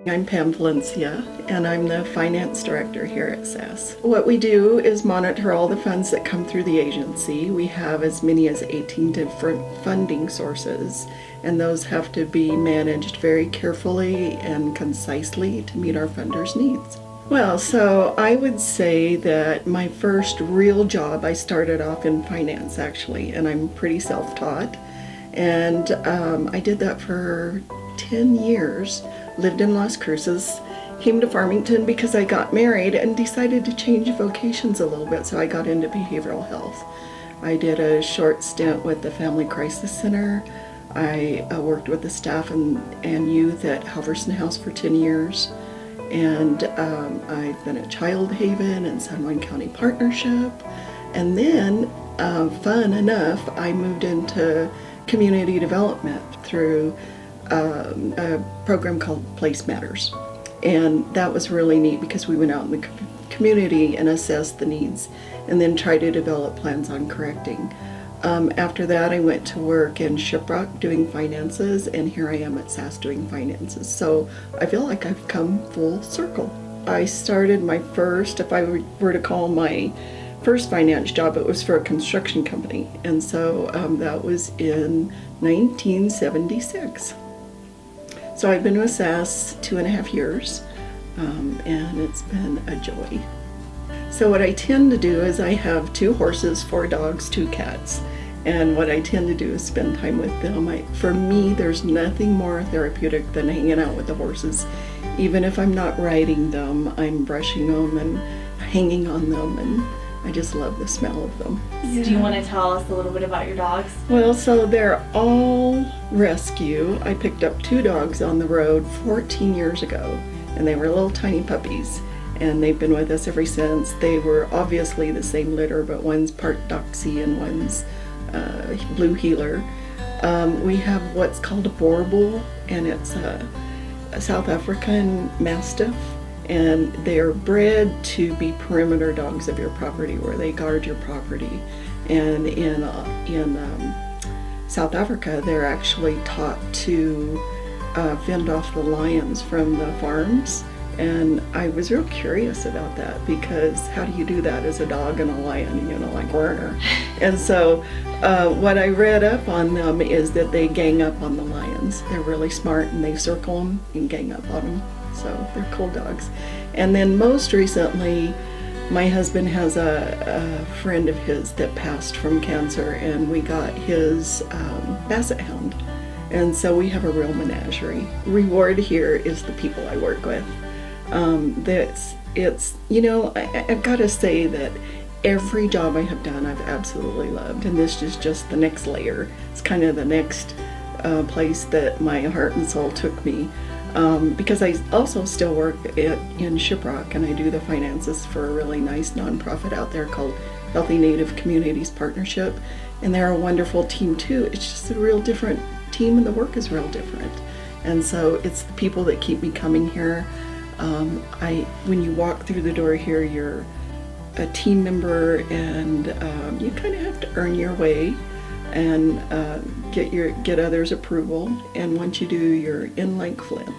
I'm Pam Valencia, and I'm the finance director here at SAS. What we do is monitor all the funds that come through the agency. We have as many as 18 different funding sources, and those have to be managed very carefully and concisely to meet our funders' needs. Well, so I would say that my first real job, I started off in finance actually, and I'm pretty self-taught. And I did that for 10 years, lived in Las Cruces, came to Farmington because I got married and decided to change vocations a little bit, so I got into behavioral health. I did a short stint with the Family Crisis Center. I worked with the staff and youth at Halverson House for 10 years. And I've been at Child Haven and San Juan County Partnership. And then, fun enough, I moved into community development through a program called Place Matters. And that was really neat because we went out in the community and assessed the needs and then tried to develop plans on correcting. After that, I went to work in Shiprock doing finances, and here I am at SAS doing finances. So I feel like I've come full circle. I started my first, if I were to call my first finance job, it was for a construction company. And so that was in 1976. So I've been with SAS 2.5 years, and it's been a joy. So what I tend to do is I have 2 horses, 4 dogs, 2 cats. And what I tend to do is spend time with them. For me, there's nothing more therapeutic than hanging out with the horses. Even if I'm not riding them, I'm brushing them and hanging on them, and I just love the smell of them. Yeah. Do you want to tell us a little bit about your dogs? Well, so they're all rescue. I picked up 2 dogs on the road 14 years ago, and they were little tiny puppies. And they've been with us ever since. They were obviously the same litter, but one's part Doxy and one's blue heeler. We have what's called a Boerboel, and it's a South African Mastiff, and they are bred to be perimeter dogs of your property, where they guard your property. And in South Africa, they're actually taught to fend off the lions from the farms. And I was real curious about that, because how do you do that as a dog and a lion, like Werner? And so what I read up on them is that they gang up on the lions. They're really smart, and they circle them and gang up on them. So they're cool dogs. And then most recently, my husband has a friend of his that passed from cancer, and we got his basset hound. And so we have a real menagerie. Reward here is the people I work with. I've got to say that every job I have done I've absolutely loved, and this is just the next layer. It's kind of the next place that my heart and soul took me, because I also still work in Shiprock, and I do the finances for a really nice nonprofit out there called Healthy Native Communities Partnership, and they're a wonderful team too. It's just a real different team, and the work is real different, and so it's the people that keep me coming here. When you walk through the door here, you're a team member, and you kind of have to earn your way and get others' approval. And once you do, you're in like Flint.